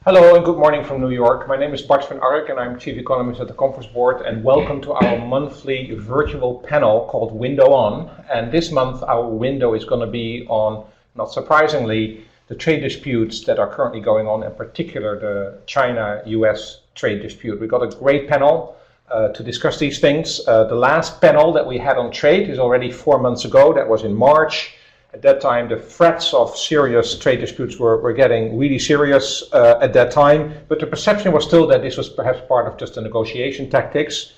Hello and good morning from New York. My name is Bart van Ark and I'm Chief Economist at the Conference Board, and welcome to our monthly virtual panel called Window On. And this month our window is going to be on, not surprisingly, the trade disputes that are currently going on, in particular the China-US trade dispute. We got a great panel to discuss these things. The last panel that we had on trade is already 4 months ago. That was in March. At that time, the threats of serious trade disputes were getting really serious at that time, but the perception was still that this was perhaps part of just the negotiation tactics.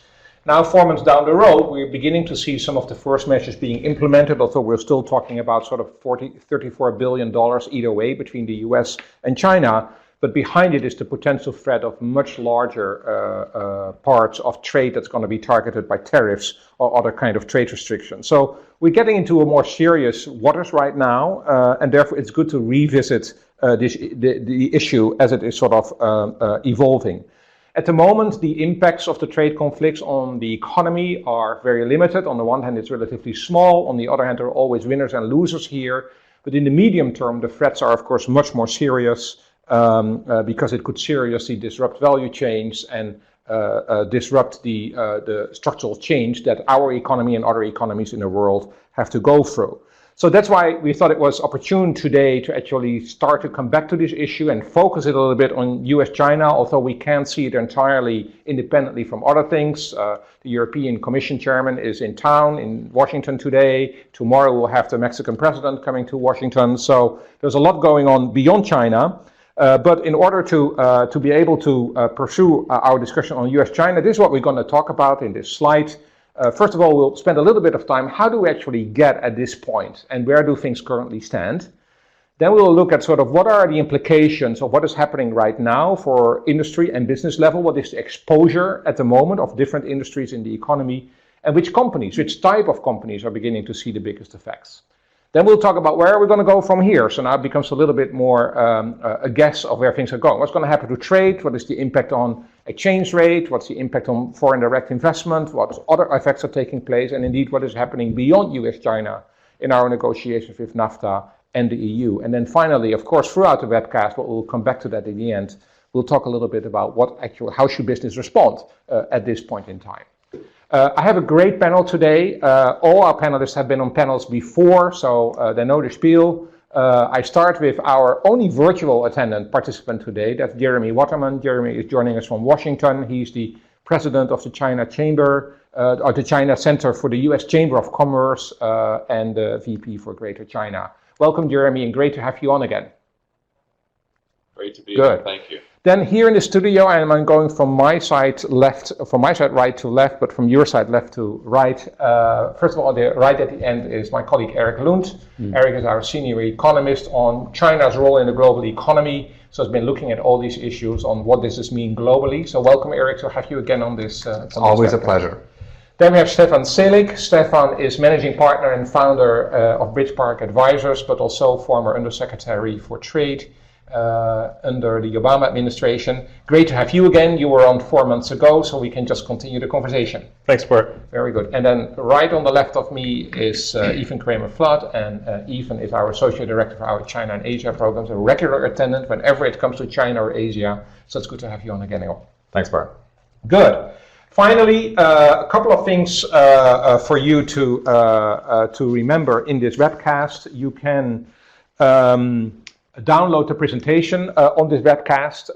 Now, 4 months down the road, we're beginning to see some of the first measures being implemented, although we're still talking about sort of $34 billion either way between the US and China. But behind it is the potential threat of much larger parts of trade that's going to be targeted by tariffs or other kind of trade restrictions. So we're getting into a more serious waters right now, and therefore it's good to revisit the issue as it is sort of evolving. At the moment, the impacts of the trade conflicts on the economy are very limited. On the one hand, it's relatively small. On the other hand, there are always winners and losers here. But in the medium term, the threats are, of course, much more serious. Because it could seriously disrupt value chains and disrupt the structural change that our economy and other economies in the world have to go through. So that's why we thought it was opportune today to actually start to come back to this issue and focus it a little bit on US-China, although we can't see it entirely independently from other things. The European Commission chairman is in town in Washington today. Tomorrow we'll have the Mexican president coming to Washington. So there's a lot going on beyond China. But in order to be able to pursue our discussion on US-China, this is what we're going to talk about in this slide. First of all, we'll spend a little bit of time, how do we actually get at this point and where do things currently stand? Then we'll look at sort of what are the implications of what is happening right now for industry and business level, what is the exposure at the moment of different industries in the economy, and which companies, which type of companies are beginning to see the biggest effects. Then we'll talk about where are we going to go from here. So now it becomes a little bit more a guess of where things are going. What's going to happen to trade? What is the impact on exchange rate? What's the impact on foreign direct investment? What other effects are taking place? And indeed, what is happening beyond US-China in our negotiations with NAFTA and the EU? And then finally, of course, throughout the webcast, but we'll come back to that in the end, we'll talk a little bit about how should business respond at this point in time. I have a great panel today. All our panelists have been on panels before, so they know the spiel. I start with our only virtual participant today. That's Jeremy Waterman. Jeremy is joining us from Washington. He's the president of the China Chamber, or the China Center for the U.S. Chamber of Commerce, and the VP for Greater China. Welcome, Jeremy, and great to have you on again. Great to be here. Thank you. Then here in the studio, I'm going from my side right to left, but from your side left to right. First of all, right at the end is my colleague Eric Lund. Eric is our senior economist on China's role in the global economy. So has been looking at all these issues on what does this mean globally. So welcome, Eric, to have you again on this. Always a pleasure. Then we have Stefan Selig. Stefan is managing partner and founder of Bridge Park Advisors, but also former undersecretary for trade under the Obama administration. Great to have you again. You were on 4 months ago, so we can just continue the conversation. Thanks, Bart. Very good. And then right on the left of me is Ethan Kramer-Flood, and Ethan is our Associate Director for our China and Asia programs, a regular attendant whenever it comes to China or Asia. So it's good to have you on again. Thanks, Bart. Good. Finally, a couple of things for you to remember in this webcast. You can download the presentation on this webcast.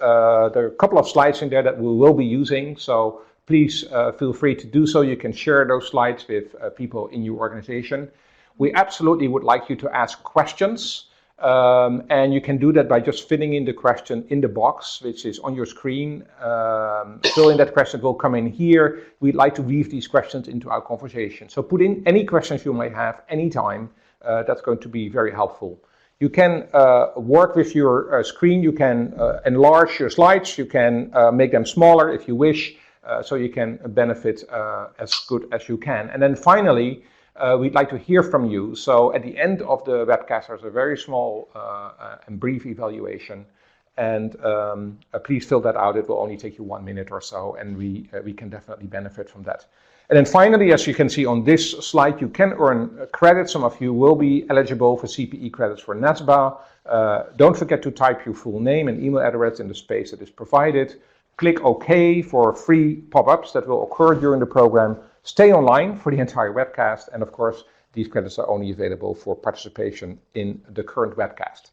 There are a couple of slides in there that we will be using, so please feel free to do so. You can share those slides with people in your organization. We absolutely would like you to ask questions, and you can do that by just filling in the question in the box, which is on your screen. Fill in that question, it will come in here. We'd like to weave these questions into our conversation. So put in any questions you may have anytime. That's going to be very helpful. You can work with your screen, you can enlarge your slides, you can make them smaller if you wish, so you can benefit as good as you can. And then finally, we'd like to hear from you. So at the end of the webcast, there's a very small and brief evaluation, and please fill that out. It will only take you 1 minute or so, and we can definitely benefit from that. And then finally, as you can see on this slide, you can earn credits. Some of you will be eligible for CPE credits for NASBA. Don't forget to type your full name and email address in the space that is provided. Click OK for free pop-ups that will occur during the program. Stay online for the entire webcast, and of course, these credits are only available for participation in the current webcast.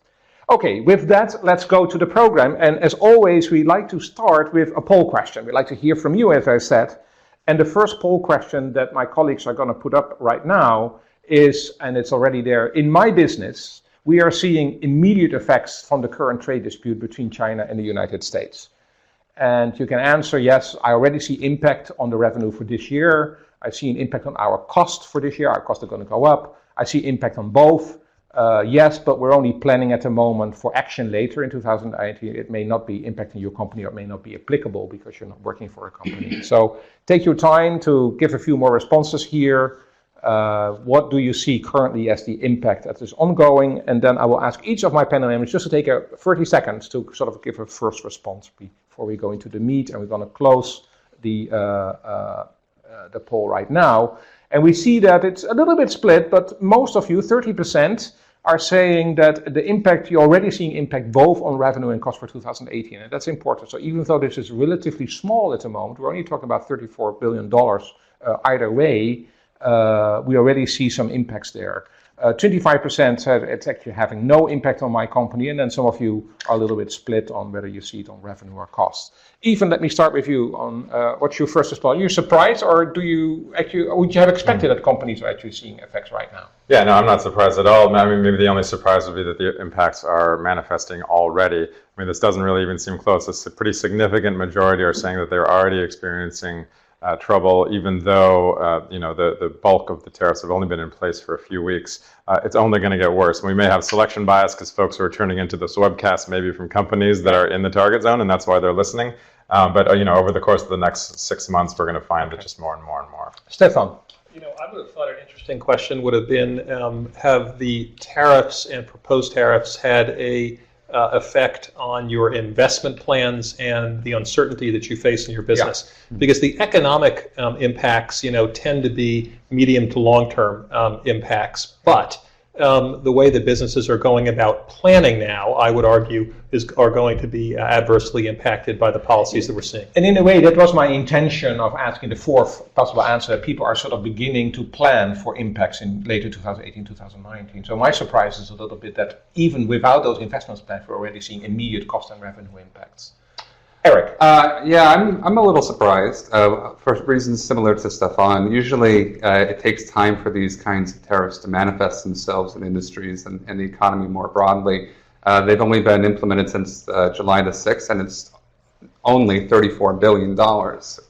Okay, with that, let's go to the program. And as always, we like to start with a poll question. We'd like to hear from you, as I said. And the first poll question that my colleagues are going to put up right now is, and it's already there, in my business, we are seeing immediate effects from the current trade dispute between China and the United States. And you can answer, yes, I already see impact on the revenue for this year. I see an impact on our cost for this year. Our costs are going to go up. I see impact on both. Yes, but we're only planning at the moment for action later in 2019. It may not be impacting your company, or it may not be applicable because you're not working for a company. So take your time to give a few more responses here. What do you see currently as the impact that is ongoing? And then I will ask each of my panel members just to take 30 seconds to sort of give a first response before we go into the meat, and we're going to close the poll right now. And we see that it's a little bit split, but most of you, 30%, are saying that the impact, you're already seeing impact both on revenue and cost for 2018, and that's important. So even though this is relatively small at the moment, we're only talking about $34 billion either way, we already see some impacts there. 25% said it's actually having no impact on my company, and then some of you are a little bit split on whether you see it on revenue or cost. Ethan, let me start with you on what's your first response. Are you surprised, or would you have expected that companies are actually seeing effects right now? Yeah, no, I'm not surprised at all. I mean, maybe the only surprise would be that the impacts are manifesting already. I mean, this doesn't really even seem close. It's a pretty significant majority are saying that they're already experiencing trouble, even though the bulk of the tariffs have only been in place for a few weeks. It's only going to get worse. We may have selection bias because folks who are tuning into this webcast maybe from companies that are in the target zone, and that's why they're listening. But over the course of the next 6 months, we're going to find that just more and more and more. Stefan. I would have thought an interesting question would have been, have the tariffs and proposed tariffs had a effect on your investment plans and the uncertainty that you face in your business? Yeah. Because the economic impacts, tend to be medium to long-term impacts, but the way that businesses are going about planning now, I would argue, are going to be adversely impacted by the policies that we're seeing. And in a way, that was my intention of asking the fourth possible answer, that people are sort of beginning to plan for impacts in later 2018, 2019. So my surprise is a little bit that even without those investment plans, we're already seeing immediate cost and revenue impacts. Eric? I'm a little surprised for reasons similar to Stefan. Usually it takes time for these kinds of tariffs to manifest themselves in industries and the economy more broadly. They've only been implemented since July the 6th, and it's only $34 billion.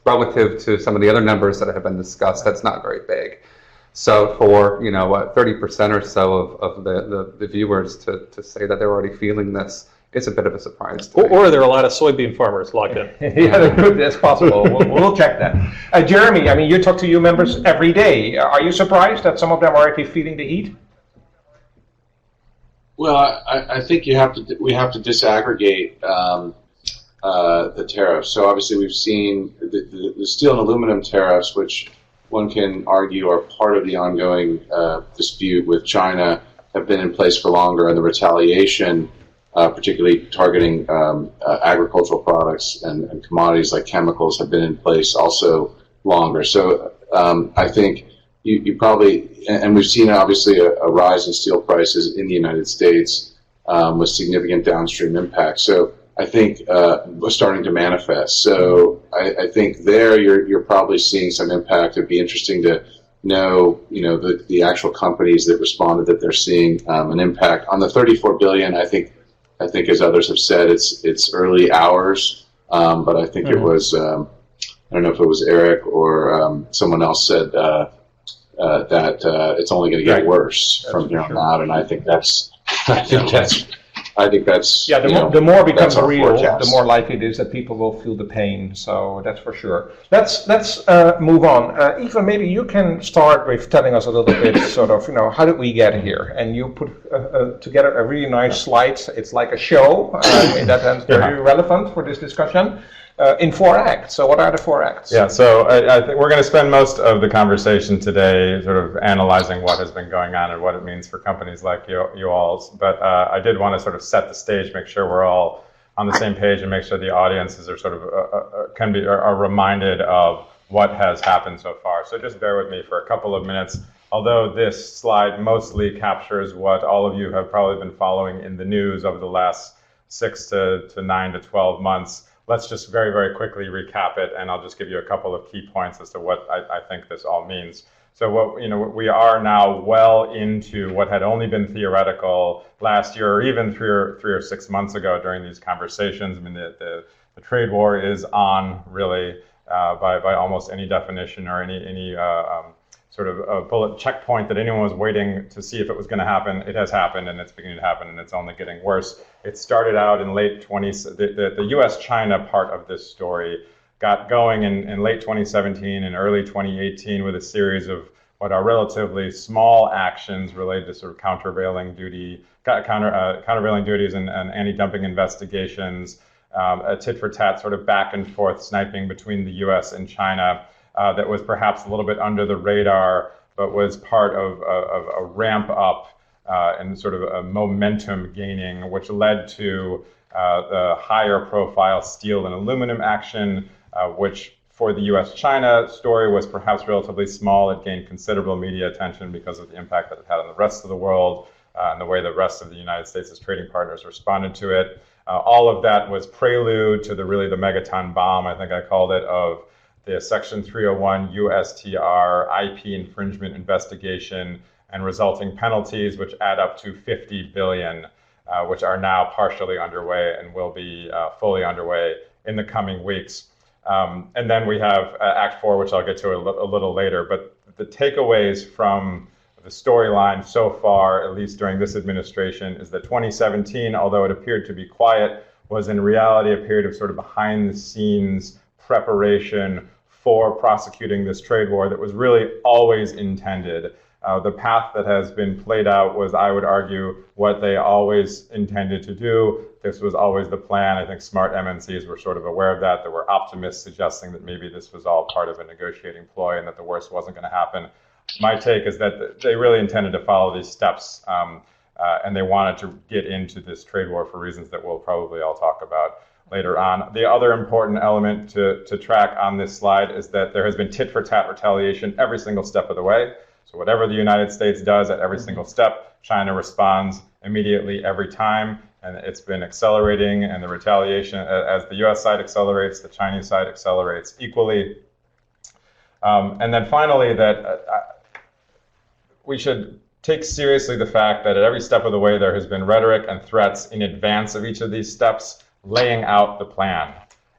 Relative to some of the other numbers that have been discussed, that's not very big. So for 30% or so of the viewers to say that they're already feeling this, it's a bit of a surprise. Or there are a lot of soybean farmers locked in. Yeah, that's possible. We'll check that. Jeremy, I mean, you talk to your members every day. Are you surprised that some of them are actually feeling the heat? Well, I think we have to disaggregate the tariffs. So obviously we've seen the steel and aluminum tariffs, which one can argue are part of the ongoing dispute with China, have been in place for longer, and the retaliation, particularly targeting agricultural products and commodities like chemicals, have been in place also longer. So I think you probably, and we've seen obviously a rise in steel prices in the United States with significant downstream impacts. So I think was starting to manifest. So I think there you're probably seeing some impact. It'd be interesting to know, the actual companies that responded, that they're seeing an impact. On the $34 billion, I think as others have said, it's early hours, but I think it was, I don't know if it was Eric or someone else said that it's only going to get worse from here on out, and I think that's yeah. The more it becomes real, the more likely it is that people will feel the pain. So that's for sure. Let's move on. Eva, maybe you can start with telling us a little bit, sort of, how did we get here? And you put together a really nice slide. It's like a show. In that sense, very relevant for this discussion. in 4 acts. So what are the 4 acts? Yeah, so I think we're going to spend most of the conversation today sort of analyzing what has been going on and what it means for companies like you all. But I did want to sort of set the stage, make sure we're all on the same page, and make sure the audiences are sort of are reminded of what has happened so far. So just bear with me for a couple of minutes. Although this slide mostly captures what all of you have probably been following in the news over the last 6 to 9 to 12 months, let's just very, very quickly recap it, and I'll just give you a couple of key points as to what I think this all means. So we are now well into what had only been theoretical last year, or even three or 6 months ago during these conversations. I mean, the trade war is on, really, by almost any definition or any sort of a bullet checkpoint that anyone was waiting to see if it was going to happen. It has happened, and it's beginning to happen, and it's only getting worse. It started out in late the U.S.-China part of this story got going in late 2017 and early 2018 with a series of what are relatively small actions related to sort of countervailing duties and anti-dumping investigations, a tit-for-tat sort of back and forth sniping between the U.S. and China. That was perhaps a little bit under the radar, but was part of a ramp up and sort of a momentum gaining, which led to the higher profile steel and aluminum action, which for the US-China story was perhaps relatively small. It gained considerable media attention because of the impact that it had on the rest of the world and the way the rest of the United States' trading partners responded to it. All of that was prelude to the megaton bomb, I think I called it, of the Section 301 USTR IP infringement investigation and resulting penalties, which add up to $50 billion, which are now partially underway and will be fully underway in the coming weeks. And then we have Act 4, which I'll get to a little later. But the takeaways from the storyline so far, at least during this administration, is that 2017, although it appeared to be quiet, was in reality a period of sort of behind-the-scenes preparation for prosecuting this trade war that was really always intended. The path that has been played out was, I would argue, what they always intended to do. This was always the plan. I think smart MNCs were sort of aware of that. There were optimists suggesting that maybe this was all part of a negotiating ploy and that the worst wasn't going to happen. My take is that they really intended to follow these steps, and they wanted to get into this trade war for reasons that we'll probably all talk about later on. The other important element to track on this slide is that there has been tit-for-tat retaliation every single step of the way. So whatever the United States does at every single step, China responds immediately every time, and it's been accelerating, and the retaliation, as the US side accelerates, the Chinese side accelerates equally. And then finally, that we should take seriously the fact that at every step of the way there has been rhetoric and threats in advance of each of these steps, laying out the plan,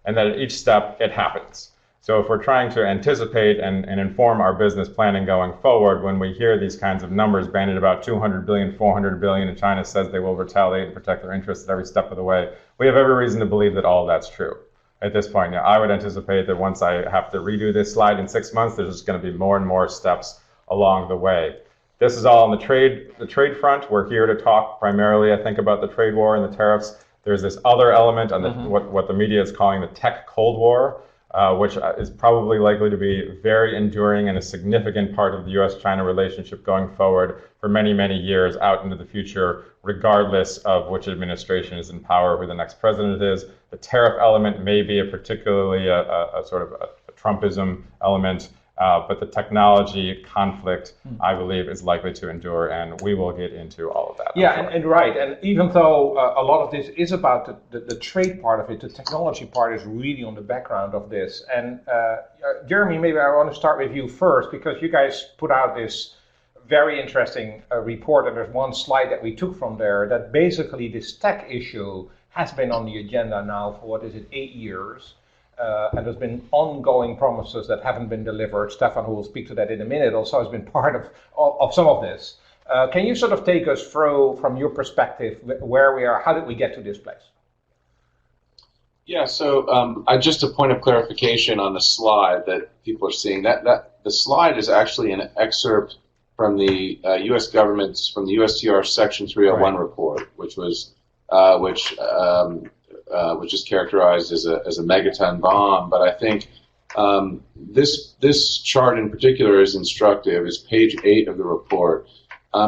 and that at each step it happens. So if we're trying to anticipate and inform our business planning going forward, when we hear these kinds of numbers bandied about 200 billion, 400 billion, and China says they will retaliate and protect their interests at every step of the way, we have every reason to believe that all of that's true. At this point, now, I would anticipate that once I have to redo this slide in 6 months, there's just going to be more and more steps along the way. This is all on the trade front. We're here to talk primarily, I think, about the trade war and the tariffs. There's this other element on the, what the media is calling the tech Cold War, which is probably likely to be very enduring and a significant part of the US-China relationship going forward for many, many years out into the future, regardless of which administration is in power, who the next president is. The tariff element may be a particularly a sort of a Trumpism element, but the technology conflict, I believe, is likely to endure, and we will get into all of that. Yeah, and right. And even though a lot of this is about the trade part of it, the technology part is really on the background of this. And Jeremy, maybe I want to start with you first, because you guys put out this very interesting report, and there's one slide that we took from there that basically this tech issue has been on the agenda now for, 8 years. And there's been ongoing promises that haven't been delivered. Stefan, who will speak to that in a minute, also has been part of some of this. Can you sort of take us through, from your perspective, where we are? How did we get to this place? Yeah, so just a point of clarification on the slide that people are seeing. That the slide is actually an excerpt from the U.S. government's, from the USTR Section 301 report, which was which is characterized as a megaton bomb. But I think this chart in particular is instructive. It's page 8 of the report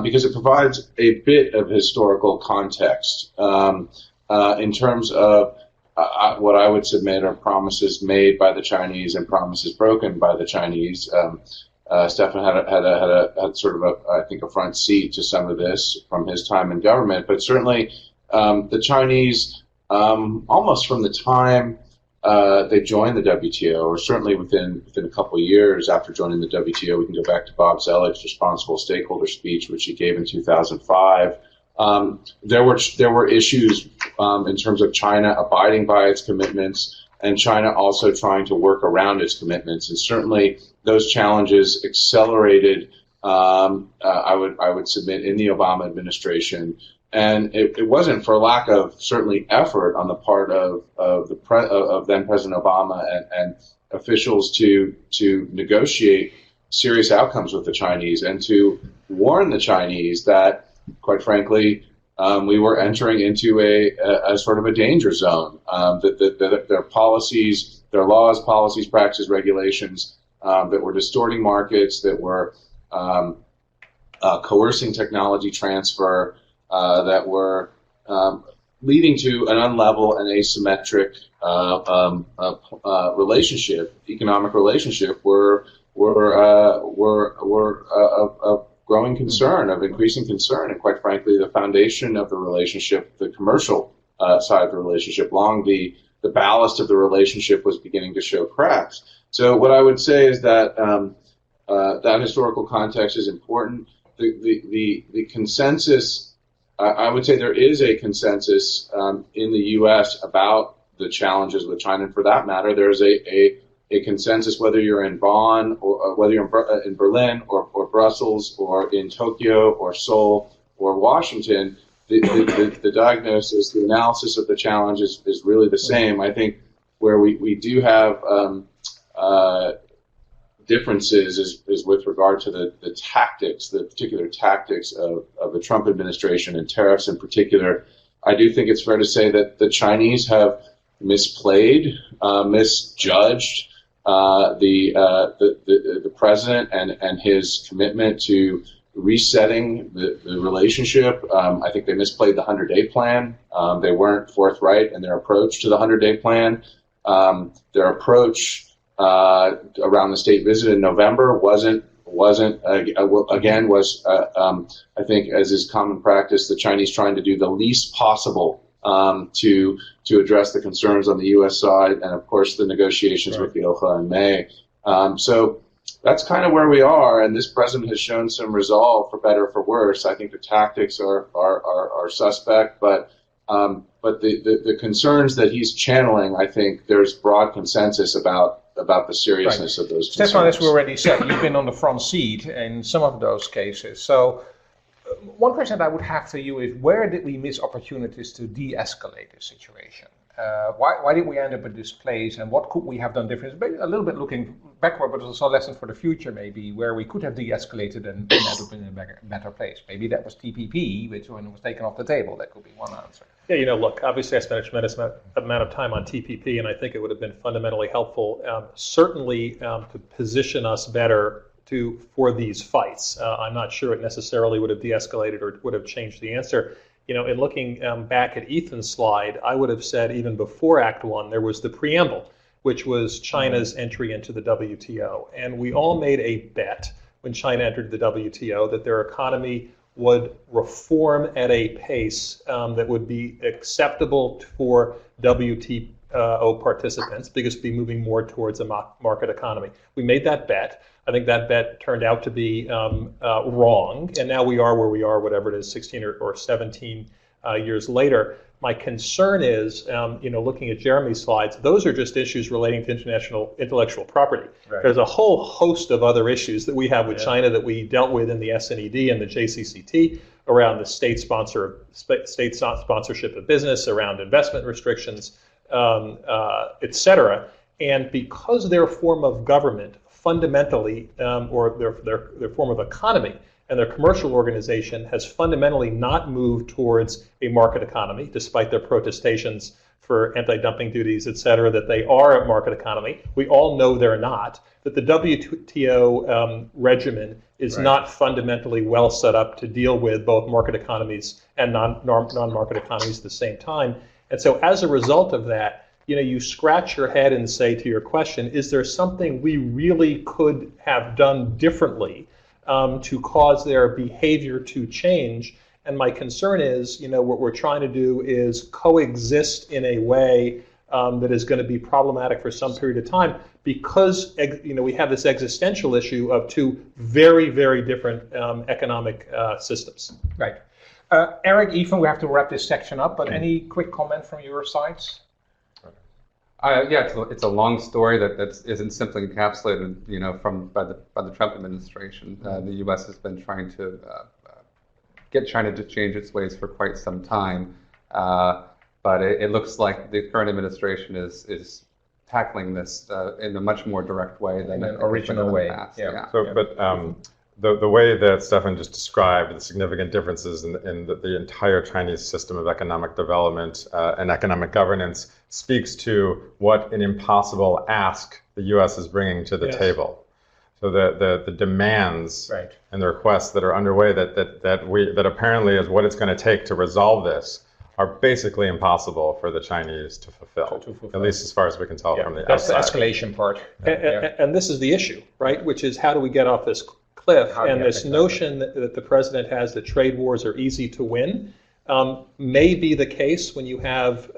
because it provides a bit of historical context in terms of what I would submit are promises made by the Chinese and promises broken by the Chinese. Stefan had sort of I think a front seat to some of this from his time in government, but certainly the Chinese, almost from the time they joined the WTO, or certainly within a couple of years after joining the WTO, we can go back to Bob Zelig's responsible stakeholder speech, which he gave in 2005. There were issues in terms of China abiding by its commitments and China also trying to work around its commitments, and certainly those challenges accelerated. I would submit in the Obama administration, and it wasn't for lack of certainly effort on the part of then President Obama and officials to negotiate serious outcomes with the Chinese and to warn the Chinese that, quite frankly, we were entering into a sort of a danger zone. That their policies, their laws, policies, practices, regulations that were distorting markets, that were coercing technology transfer, that were leading to an unlevel and asymmetric relationship, economic relationship, were of growing concern, of increasing concern, and quite frankly, the foundation of the relationship, the commercial side of the relationship, the ballast of the relationship was beginning to show cracks. So what I would say is that that historical context is important. The consensus, I would say there is a consensus in the U.S. about the challenges with China, and for that matter, there's a consensus whether you're in Bonn or whether you're in Berlin or Brussels or in Tokyo or Seoul or Washington. The diagnosis, the analysis of the challenge is really the same. I think where we do have differences is with regard to the tactics, the particular tactics of the Trump administration and tariffs in particular. I do think it's fair to say that the Chinese have misplayed, misjudged the president and his commitment to resetting the relationship. I think they misplayed the 100-day plan. They weren't forthright in their approach to the 100-day plan. Their approach around the state visit in November was I think, as is common practice, the Chinese trying to do the least possible to address the concerns on the U.S. side, and of course the negotiations with the OHA in May. So that's kind of where we are, and this president has shown some resolve, for better or for worse. I think the tactics are suspect, but the concerns that he's channeling, I think there's broad consensus about the seriousness of those concerns. Stefan, as we already said, you've been on the front seat in some of those cases. So one question that I would have for you is, where did we miss opportunities to de-escalate this situation? Why did we end up at this place, and what could we have done different? Maybe a little bit looking backward, but also a lesson for the future, maybe, where we could have de-escalated and ended up in a better place. Maybe that was TPP, which when it was taken off the table, that could be one answer. Yeah, look, obviously I spent a tremendous amount of time on TPP, and I think it would have been fundamentally helpful, certainly to position us better for these fights. I'm not sure it necessarily would have de-escalated or would have changed the answer. In looking back at Ethan's slide, I would have said even before Act 1, there was the preamble, which was China's entry into the WTO. And we all made a bet when China entered the WTO that their economy would reform at a pace that would be acceptable for WTO participants, because we'd be moving more towards a market economy. We made that bet. I think that bet turned out to be wrong, and now we are where we are, whatever it is, 16 or 17 years later. My concern is, looking at Jeremy's slides, those are just issues relating to international intellectual property. Right. There's a whole host of other issues that we have with China that we dealt with in the SNED and the JCCT around the state sponsorship of business, around investment restrictions, et cetera. And because their form of government fundamentally, or their form of economy and their commercial organization has fundamentally not moved towards a market economy, despite their protestations for anti-dumping duties, et cetera, that they are a market economy. We all know they're not, that the WTO regimen is not fundamentally well set up to deal with both market economies and non-market economies at the same time. And so as a result of that, you scratch your head and say to your question, is there something we really could have done differently to cause their behavior to change? And my concern is, what we're trying to do is coexist in a way that is going to be problematic for some period of time because, we have this existential issue of two very, very different economic systems. Right. Eric, Ethan, we have to wrap this section up, but any quick comment from your sides? It's a long story that isn't simply encapsulated, by the Trump administration. The U.S. has been trying to get China to change its ways for quite some time, but it looks like the current administration is tackling this in a much more direct way than an original way. Yeah. So, but the way that Stefan just described the significant differences in the entire Chinese system of economic development and economic governance speaks to what an impossible ask the U.S. is bringing to the table. So the demands and the requests that are underway that apparently is what it's going to take to resolve this are basically impossible for the Chinese to fulfill, at least as far as we can tell from the outside. That's the escalation part. And this is the issue, right? Which is how do we get off this cliff? And this notion that the president has that trade wars are easy to win may be the case when you have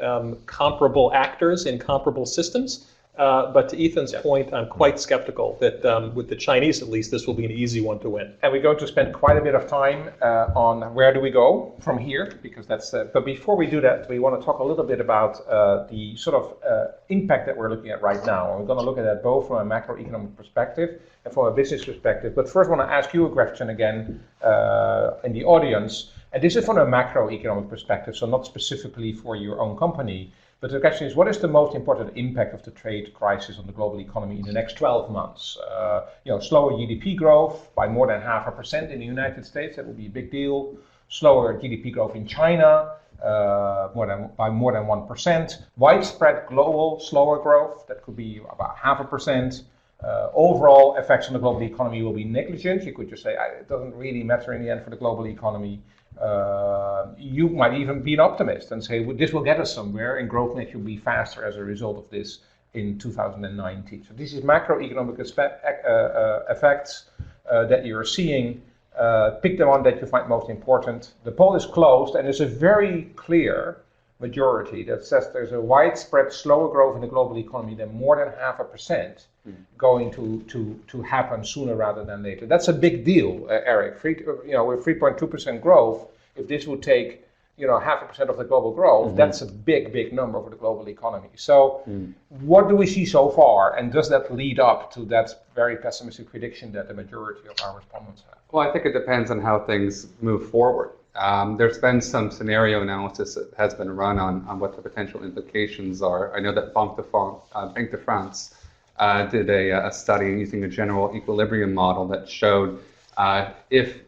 comparable actors in comparable systems. But to Ethan's point, I'm quite skeptical that with the Chinese, at least, this will be an easy one to win. And we're going to spend quite a bit of time on where do we go from here, because that's. But before we do that, we want to talk a little bit about the sort of impact that we're looking at right now. And we're going to look at that both from a macroeconomic perspective and from a business perspective. But first, I want to ask you a question again in the audience. And this is from a macroeconomic perspective, so not specifically for your own company. But the question is, what is the most important impact of the trade crisis on the global economy in the next 12 months? Slower GDP growth by more than 0.5% in the United States, that would be a big deal. Slower GDP growth in China by more than 1%. Widespread global slower growth, that could be about 0.5%. Overall effects on the global economy will be negligent. You could just say it doesn't really matter in the end for the global economy. You might even be an optimist and say, well, this will get us somewhere and growth may be faster as a result of this in 2019. So this is macroeconomic effects that you're seeing. Pick the one that you find most important. The poll is closed and there's a very clear majority that says there's a widespread slower growth in the global economy than more than 0.5% going to happen sooner rather than later. That's a big deal, Eric. With 3.2% growth, if this would take 0.5% of the global growth, that's a big number for the global economy. So what do we see so far, and does that lead up to that very pessimistic prediction that the majority of our respondents have? Well, I think it depends on how things move forward. There's been some scenario analysis that has been run on what the potential implications are. I know that Banque de France did a study using a general equilibrium model that showed if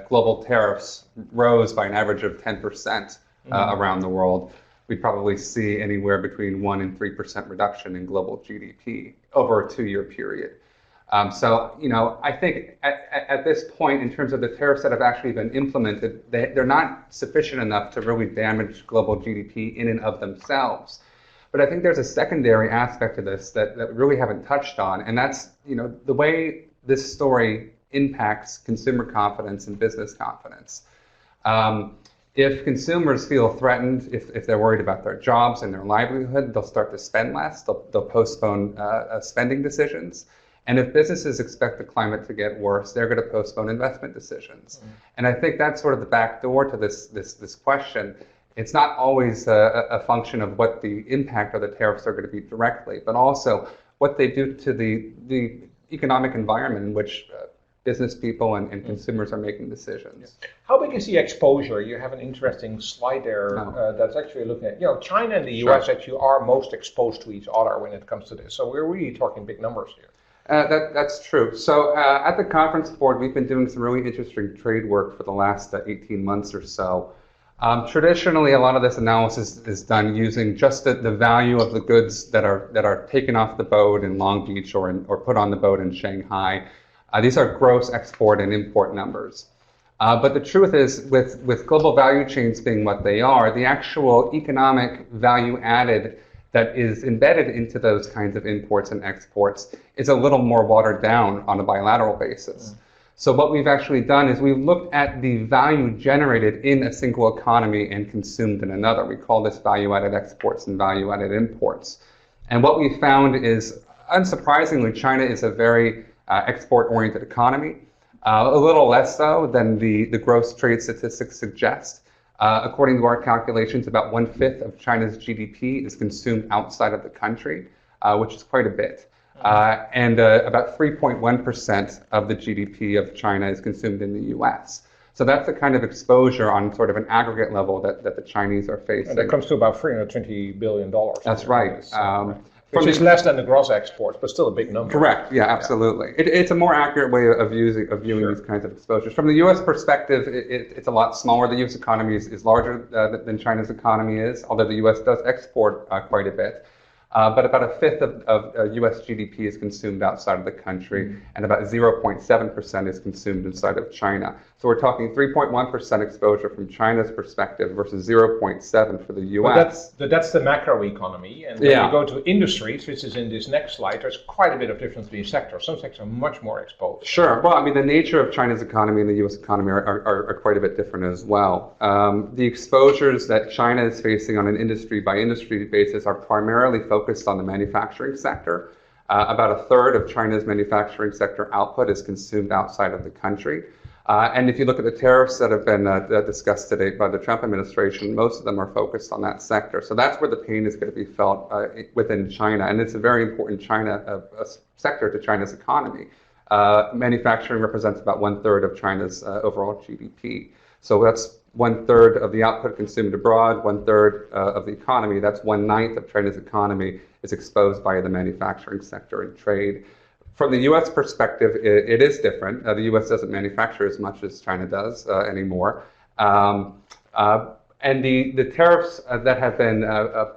global tariffs rose by an average of 10% around the world, we'd probably see anywhere between 1% and 3% reduction in global GDP over a 2-year period. I think at this point, in terms of the tariffs that have actually been implemented, they're not sufficient enough to really damage global GDP in and of themselves. But I think there's a secondary aspect to this that we really haven't touched on, and that's the way this story impacts consumer confidence and business confidence. If consumers feel threatened, if they're worried about their jobs and their livelihood, they'll start to spend less. They'll postpone spending decisions. And if businesses expect the climate to get worse, they're going to postpone investment decisions. And I think that's sort of the back door to this question. It's not always a function of what the impact of the tariffs are going to be directly, but also what they do to the economic environment in which business people and consumers are making decisions. How big is the exposure? You have an interesting slide there that's actually looking at, China and the US actually are most exposed to each other when it comes to this. So we're really talking big numbers here. That's true. So at the conference board, we've been doing some really interesting trade work for the last 18 months or so. Traditionally, a lot of this analysis is done using just the value of the goods that are taken off the boat in Long Beach or put on the boat in Shanghai. These are gross export and import numbers. But the truth is, with global value chains being what they are, the actual economic value added that is embedded into those kinds of imports and exports is a little more watered down on a bilateral basis. So what we've actually done is we've looked at the value generated in a single economy and consumed in another. We call this value-added exports and value-added imports. And what we found is, unsurprisingly, China is a very export-oriented economy, a little less so than the gross trade statistics suggest. According to our calculations, about 1/5 of China's GDP is consumed outside of the country, which is quite a bit. And about 3.1% of the GDP of China is consumed in the US. So that's the kind of exposure on sort of an aggregate level that the Chinese are facing. And that comes to about $320 billion. That's right. Which is less than the gross exports, but still a big number. Correct. Yeah, absolutely. It's a more accurate way of viewing these kinds of exposures. From the U.S. perspective, it's a lot smaller. The U.S. economy is larger than China's economy is, although the U.S. does export quite a bit. But about 1/5 of U.S. GDP is consumed outside of the country, and about 0.7% is consumed inside of China. So we're talking 3.1% exposure from China's perspective versus 0.7% for the U.S. But that's the macro economy. And when you go to industries, which is in this next slide, there's quite a bit of difference between sectors. Some sectors are much more exposed. Sure. Well, I mean, the nature of China's economy and the U.S. economy are quite a bit different as well. The exposures that China is facing on an industry-by-industry basis are primarily focused on the manufacturing sector. About 1/3 of China's manufacturing sector output is consumed outside of the country. And if you look at the tariffs that have been discussed today by the Trump administration, most of them are focused on that sector. So that's where the pain is going to be felt within China. And it's a very important sector to China's economy. Manufacturing represents about 1/3 of China's overall GDP. So that's 1/3 of the output consumed abroad, 1/3 of the economy. That's 1/9 of China's economy is exposed by the manufacturing sector and trade. From the U.S. perspective, it is different. The U.S. doesn't manufacture as much as China does anymore. And the tariffs that have been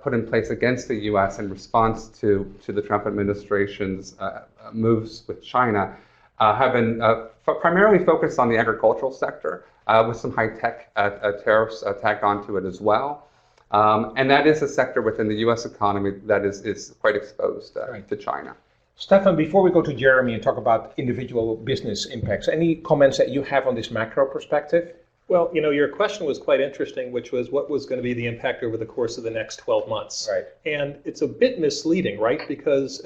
put in place against the U.S. in response to the Trump administration's moves with China have been primarily focused on the agricultural sector, with some high-tech tariffs tagged onto it as well. And that is a sector within the U.S. economy that is quite exposed to China. Stefan, before we go to Jeremy and talk about individual business impacts, any comments that you have on this macro perspective? Well, your question was quite interesting, which was what was going to be the impact over the course of the next 12 months. Right. And it's a bit misleading, right? Because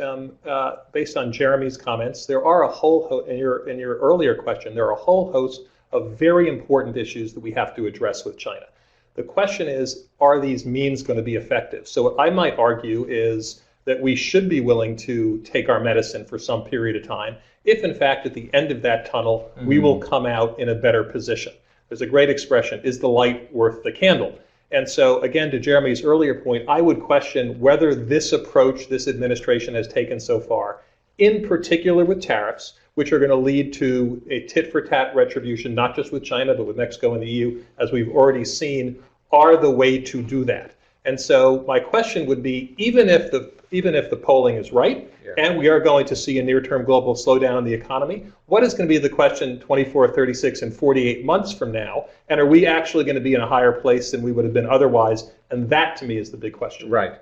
based on Jeremy's comments, there are a whole in your earlier question, there are a whole host of very important issues that we have to address with China. The question is, are these means going to be effective? So what I might argue is that we should be willing to take our medicine for some period of time, if in fact at the end of that tunnel, we will come out in a better position. There's a great expression, is the light worth the candle? And so again, to Jeremy's earlier point, I would question whether this approach this administration has taken so far, in particular with tariffs, which are going to lead to a tit-for-tat retribution, not just with China, but with Mexico and the EU, as we've already seen, are the way to do that. And so my question would be, even if the polling is right, and we are going to see a near-term global slowdown in the economy, what is going to be the question 24, 36, and 48 months from now? And are we actually going to be in a higher place than we would have been otherwise? And that, to me, is the big question. Right.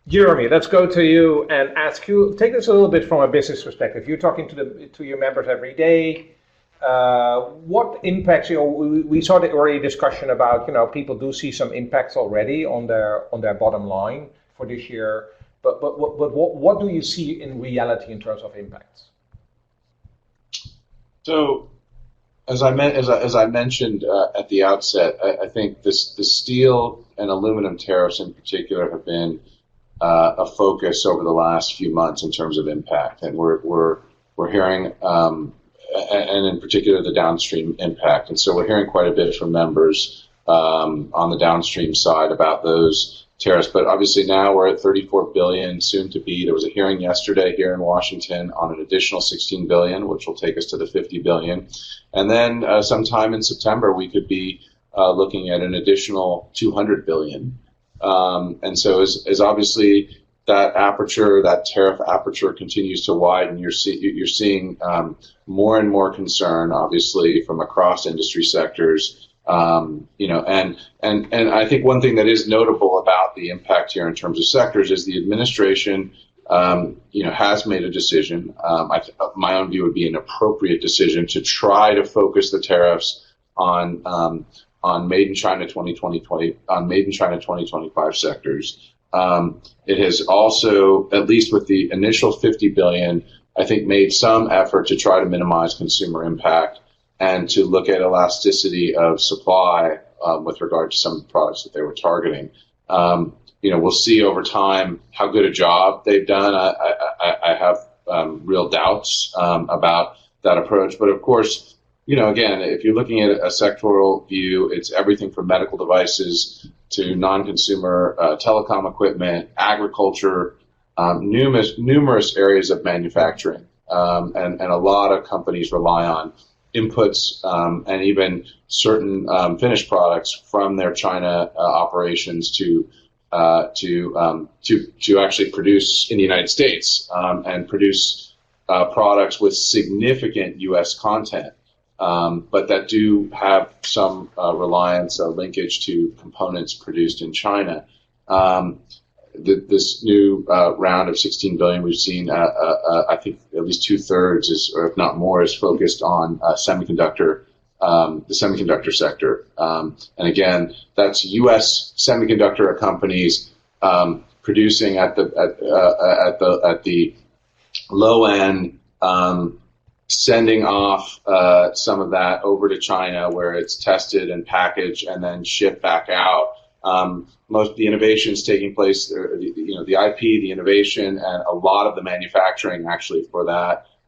Jeremy, let's go to you and ask you, take this a little bit from a business perspective. You're talking to your members every day. What impacts, we saw the early discussion about, people do see some impacts already on their bottom line for this year. But what do you see in reality in terms of impacts? So, as I mentioned at the outset, I think the steel and aluminum tariffs in particular have been a focus over the last few months in terms of impact, and we're hearing, and in particular the downstream impact. And so we're hearing quite a bit from members on the downstream side about those tariffs. But obviously now we're at $34 billion, soon to be. There was a hearing yesterday here in Washington on an additional $16 billion, which will take us to the $50 billion. And then sometime in September we could be looking at an additional 200 billion. And so as obviously that aperture, that tariff aperture continues to widen, you're seeing more and more concern, obviously, from across industry sectors. And I think one thing that is notable about the impact here in terms of sectors is the administration, has made a decision. My own view would be an appropriate decision to try to focus the tariffs on Made in China 2025 sectors. It has also, at least with the initial 50 billion, I think made some effort to try to minimize consumer impact and to look at elasticity of supply with regard to some of the products that they were targeting. We'll see over time how good a job they've done. I have real doubts about that approach. But of course, again, if you're looking at a sectoral view, it's everything from medical devices to non-consumer telecom equipment, agriculture, numerous areas of manufacturing. And a lot of companies rely on inputs and even certain finished products from their China operations to actually produce in the United States and produce products with significant U.S. content, but that do have some reliance, linkage to components produced in China. This new round of 16 billion we've seen, I think at least 2/3 is, or if not more, is focused on the semiconductor sector. And again, that's U.S. semiconductor companies producing at the low end, sending off some of that over to China, where it's tested and packaged and then shipped back out. Most of the innovations taking place, the IP, the innovation, and a lot of the manufacturing actually for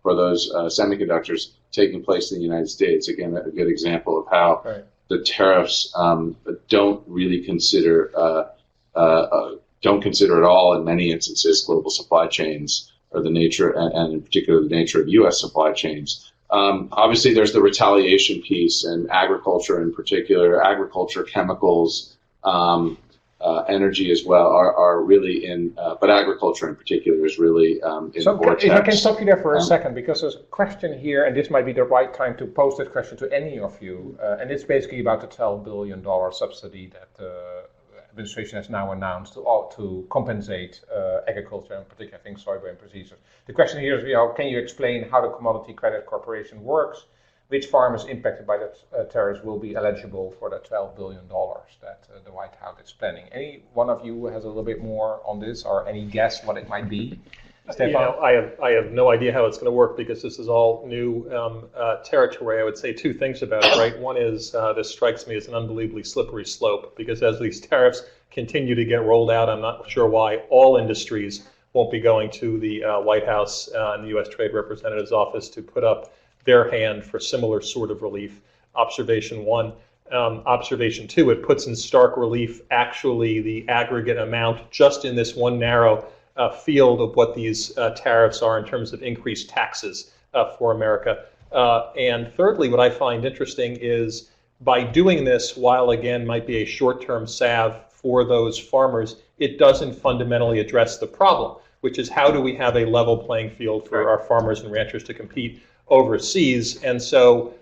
those semiconductors taking place in the United States. Again, a good example of how the tariffs don't really consider at all in many instances global supply chains, or the nature, and in particular the nature of U.S. supply chains. Obviously, there's the retaliation piece, and agriculture in particular, chemicals, energy as well are really in, but agriculture in particular is really in so vortex. If I can stop you there for a second, because there's a question here, and this might be the right time to pose this question to any of you, and it's basically about the $12 billion subsidy that the administration has now announced to compensate agriculture, in particular, I think soybean producers. The question here is, can you explain how the Commodity Credit Corporation works? Which farmers impacted by the tariffs will be eligible for the $12 billion that the White House is planning? Any one of you has a little bit more on this, or any guess what it might be? Stefan? I have no idea how it's going to work, because this is all new territory. I would say two things about it, right? One is this strikes me as an unbelievably slippery slope, because as these tariffs continue to get rolled out, I'm not sure why all industries won't be going to the White House and the U.S. Trade Representative's office to put up their hand for similar sort of relief. Observation one. Observation two, it puts in stark relief actually the aggregate amount just in this one narrow field of what these tariffs are in terms of increased taxes for America. And thirdly, what I find interesting is by doing this, while again might be a short-term salve for those farmers, it doesn't fundamentally address the problem, which is how do we have a level playing field for our farmers and ranchers to compete overseas. And so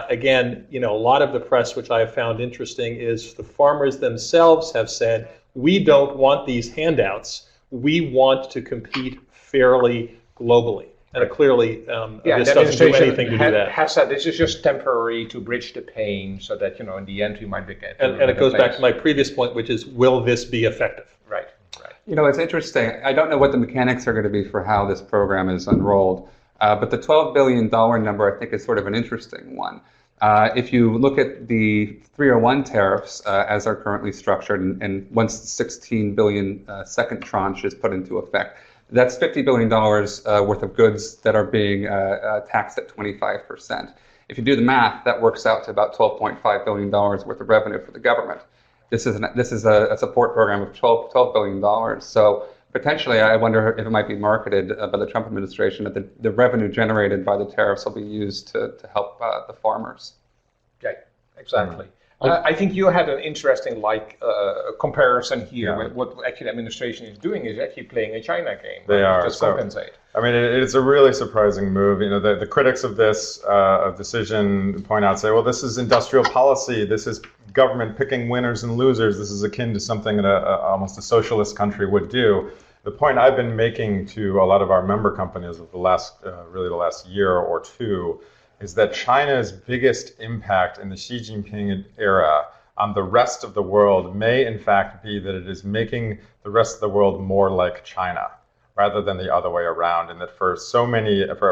again, a lot of the press, which I have found interesting, is the farmers themselves have said, we don't want these handouts. We want to compete fairly globally. And clearly, this doesn't do anything to do that. Has said this is just temporary to bridge the pain, so that in the end we might get. And it goes back to my previous point, which is, will this be effective? Right. It's interesting. I don't know what the mechanics are going to be for how this program is unrolled, but the $12 billion number I think is sort of an interesting one. If you look at the 301 tariffs as are currently structured, and once the 16 billion second tranche is put into effect, that's $50 billion worth of goods that are being taxed at 25%. If you do the math, that works out to about $12.5 billion worth of revenue for the government. This is a support program of $12 billion. So potentially, I wonder if it might be marketed by the Trump administration that the revenue generated by the tariffs will be used to help the farmers. Okay, exactly. I think you had an interesting comparison here. Yeah. With what actually the administration is doing is actually playing a China game. They right? are. Just So, compensate. I mean, it's a really surprising move. You know, the critics of this decision point out, say, well, this is industrial policy. This is government picking winners and losers. This is akin to something that almost a socialist country would do. The point I've been making to a lot of our member companies of the last year or two is that China's biggest impact in the Xi Jinping era on the rest of the world may in fact be that it is making the rest of the world more like China, rather than the other way around, and that for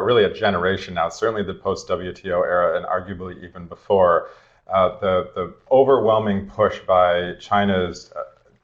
really a generation now, certainly the post-WTO era and arguably even before, the overwhelming push by China's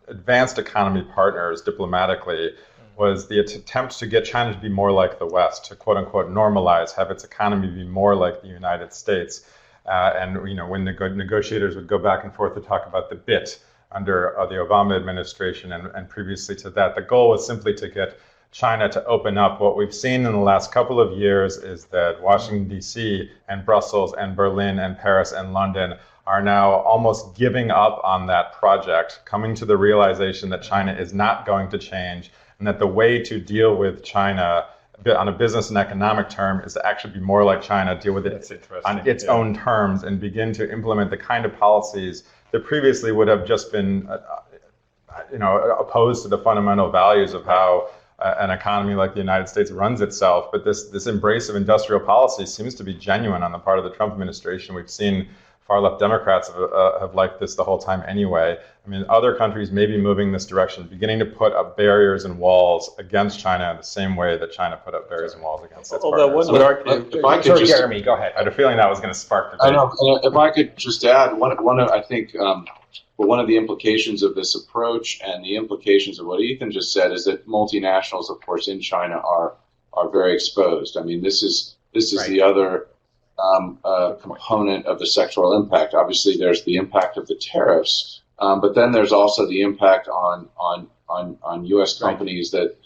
advanced economy partners diplomatically was the attempt to get China to be more like the West, to quote unquote normalize, have its economy be more like the United States. And when negotiators would go back and forth to talk about the bit under the Obama administration and previously to that, the goal was simply to get China to open up. What we've seen in the last couple of years is that Washington, D.C. and Brussels and Berlin and Paris and London are now almost giving up on that project, coming to the realization that China is not going to change, and that the way to deal with China on a business and economic term is to actually be more like China, deal with it on its own terms, and begin to implement the kind of policies that previously would have just been opposed to the fundamental values of how an economy like the United States runs itself. But this embrace of industrial policy seems to be genuine on the part of the Trump administration. We've seen far left Democrats have liked this the whole time anyway. I mean, other countries may be moving this direction, beginning to put up barriers and walls against China in the same way that China put up barriers and walls against its Although partners. one would argue, If I could just, Jeremy, go ahead. I had a feeling that was going to spark debate. I know. If I could just add, one of the implications of this approach and the implications of what Ethan just said is that multinationals, of course, in China are very exposed. I mean, this is right. The other component of the sectoral impact. Obviously, there's the impact of the tariffs, but then there's also the impact on U.S. companies that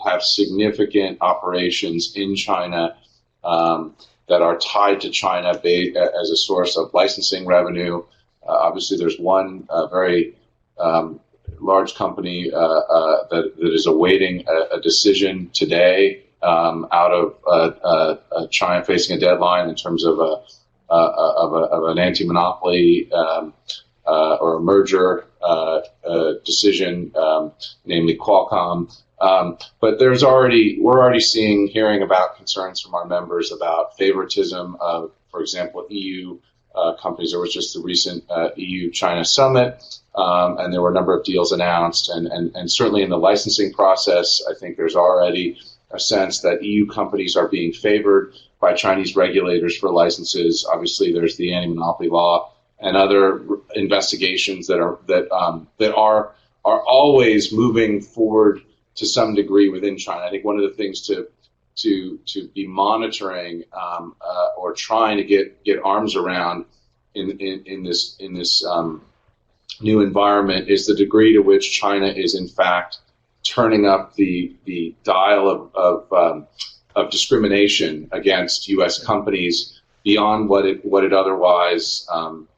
have significant operations in China that are tied to China as a source of licensing revenue. Obviously, there's one very large company that is awaiting a decision today out of China, facing a deadline in terms of an anti-monopoly or a merger decision, namely Qualcomm. But we're already hearing about concerns from our members about favoritism of, for example, EU companies. There was just the recent EU-China summit, and there were a number of deals announced. And certainly in the licensing process, I think there's already a sense that EU companies are being favored by Chinese regulators for licenses. Obviously, there's the anti-monopoly law and other investigations that are always moving forward to some degree within China. I think one of the things to be monitoring or trying to get arms around in this new environment is the degree to which China is in fact turning up the dial of discrimination against U.S. companies beyond what it otherwise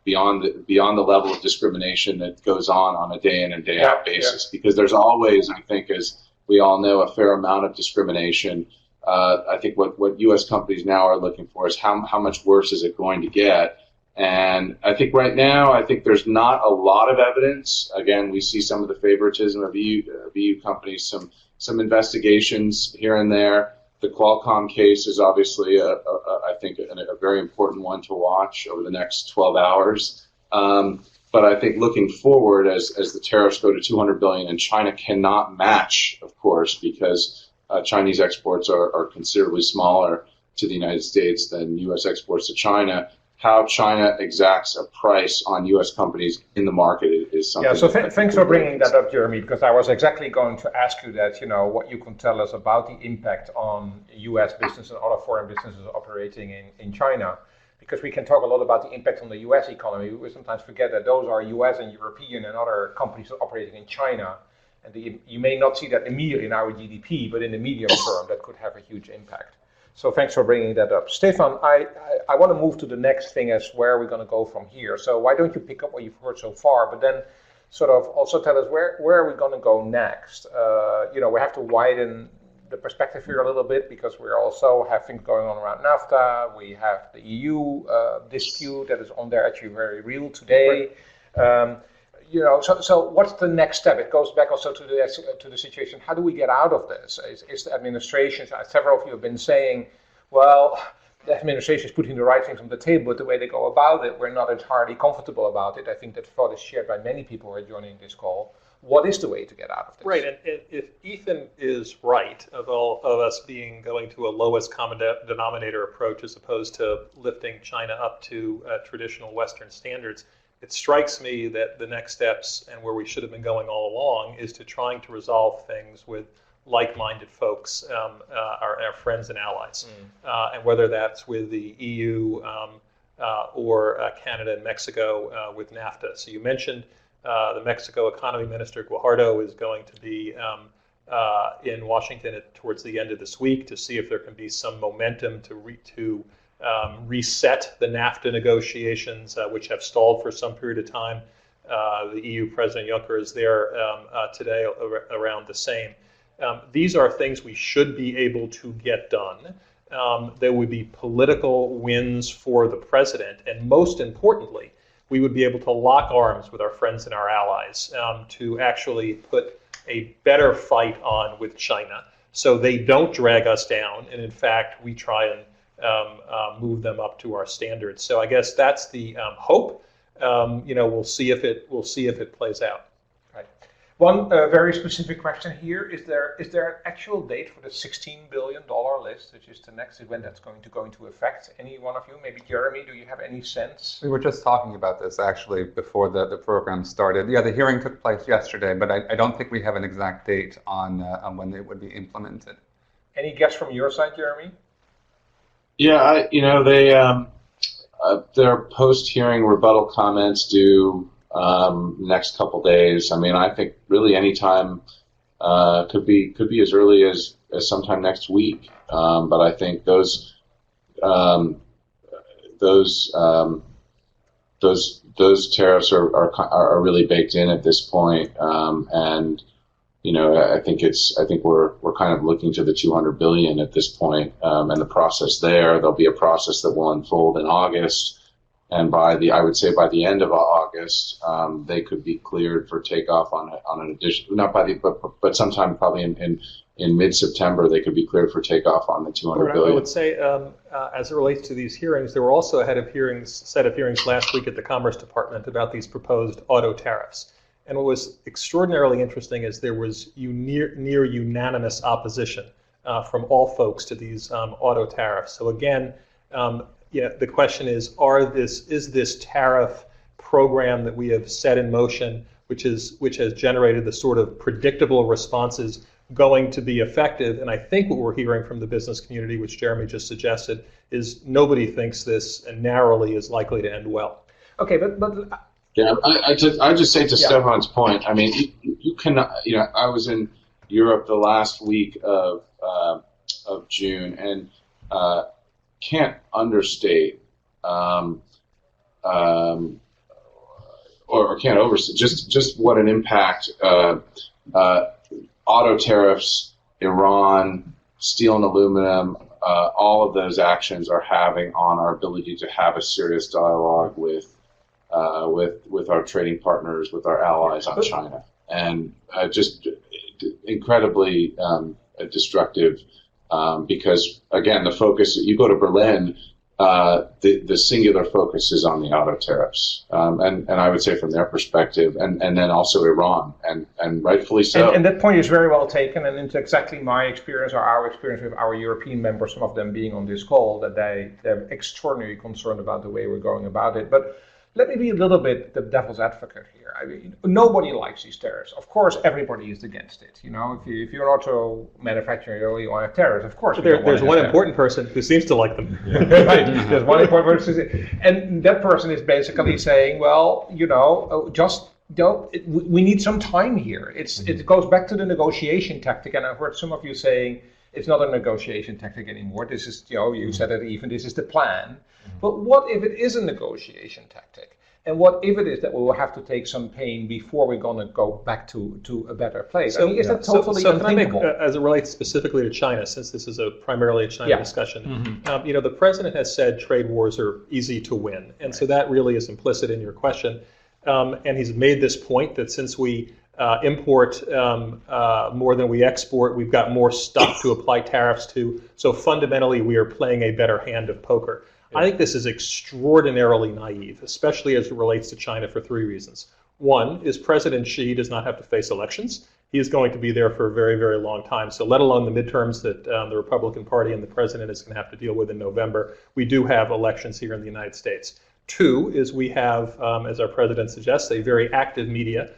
beyond the level of discrimination that goes on a day in and day out basis. Because there's always, I think, as we all know, a fair amount of discrimination. I think what U.S. companies now are looking for is how much worse is it going to get. And I think right now, there's not a lot of evidence. Again, we see some of the favoritism of EU companies, some investigations here and there. The Qualcomm case is obviously, I think, a very important one to watch over the next 12 hours. But I think looking forward, as the tariffs go to $200 billion, and China cannot match, of course, because Chinese exports are considerably smaller to the United States than U.S. exports to China. How China exacts a price on U.S. companies in the market is something. Yeah, so thanks for bringing that up, Jeremy, because I was exactly going to ask you that, what you can tell us about the impact on U.S. business and other foreign businesses operating in China. Because we can talk a lot about the impact on the U.S. economy. We sometimes forget that those are U.S. and European and other companies operating in China. And you may not see that immediately in our GDP, but in the medium term, that could have a huge impact. So thanks for bringing that up. Stefan, I want to move to the next thing as where we're going to go from here. So why don't you pick up what you've heard so far, but then sort of also tell us where are we going to go next? We have to widen the perspective here a little bit because we also have things going on around NAFTA. We have the EU dispute that is on there actually very real today. So what's the next step? It goes back also to the situation. How do we get out of this? Is the administration? Several of you have been saying, well, the administration is putting the right things on the table, but the way they go about it, we're not entirely comfortable about it. I think that thought is shared by many people who are joining this call. What is the way to get out of this? Right, and if Ethan is right of all of us going to a lowest common denominator approach as opposed to lifting China up to traditional Western standards, it strikes me that the next steps and where we should have been going all along is to trying to resolve things with like-minded folks, our friends and allies, and whether that's with the EU or Canada and Mexico with NAFTA. So you mentioned the Mexico Economy Minister Guajardo is going to be in Washington towards the end of this week to see if there can be some momentum to reset the NAFTA negotiations, which have stalled for some period of time. The EU President Juncker is there today around the same. These are things we should be able to get done. There would be political wins for the president, and most importantly, we would be able to lock arms with our friends and our allies to actually put a better fight on with China so they don't drag us down, and in fact, we try and move them up to our standards. So I guess that's the hope. We'll see if it plays out. Right. One very specific question here: is there an actual date for the $16 billion list, which is the next event that's going to go into effect? Any one of you, maybe Jeremy, do you have any sense? We were just talking about this actually before the program started. Yeah, the hearing took place yesterday, but I don't think we have an exact date on when it would be implemented. Any guess from your side, Jeremy? Yeah, their post-hearing rebuttal comments due next couple days. I mean, I think really any time could be as early as sometime next week. But I think those tariffs are really baked in at this point. And I think we're kind of looking to the 200 billion at this point, and the process there'll be a process that will unfold in August, and I would say by the end of August, they could be cleared for takeoff on an addition, but sometime probably in mid-September they could be cleared for takeoff on the 200 billion. I would say, as it relates to these hearings, there were also set of hearings last week at the Commerce Department about these proposed auto tariffs. And what was extraordinarily interesting is there was near unanimous opposition from all folks to these auto tariffs. So again, the question is this tariff program that we have set in motion, which has generated the sort of predictable responses, going to be effective? And I think what we're hearing from the business community, which Jeremy just suggested, is nobody thinks this narrowly is likely to end well. Okay, but yeah, I just say to Stefan's point. I mean, you cannot. I was in Europe the last week of June, and can't understate or can't overstate just what an impact auto tariffs, Iran, steel and aluminum, all of those actions are having on our ability to have a serious dialogue with our trading partners, with our allies on China, and just incredibly destructive because, again, the focus, you go to Berlin, the singular focus is on the auto tariffs, and I would say from their perspective, and then also Iran, and rightfully so. And that point is very well taken, and it's exactly my experience or our experience with our European members, some of them being on this call, that they're extraordinarily concerned about the way we're going about it. But let me be a little bit the devil's advocate here. I mean, nobody likes these tariffs. Of course, everybody is against it. If you're an auto manufacturer, you want to have tariffs. Of course, there's one important person who seems to like them. Right. There's one important person, and that person is basically saying, well, just don't. We need some time here. It goes back to the negotiation tactic, and I've heard some of you saying, It's not a negotiation tactic anymore. This is, you said it even, this is the plan. But what if it is a negotiation tactic? And what if it is that we will have to take some pain before we're going to go back to a better place? I mean, is that totally so can I make, unthinkable? as it relates specifically to China, since this is primarily a China discussion, the president has said trade wars are easy to win. And so that really is implicit in your question. And he's made this point that since we import more than we export, we've got more stuff to apply tariffs to. So fundamentally, we are playing a better hand of poker. I think this is extraordinarily naive, especially as it relates to China for three reasons. One is President Xi does not have to face elections. He is going to be there for a very, very long time. So let alone the midterms that the Republican Party and the president is going to have to deal with in November, we do have elections here in the United States. Two is we have, as our president suggests, a very active media,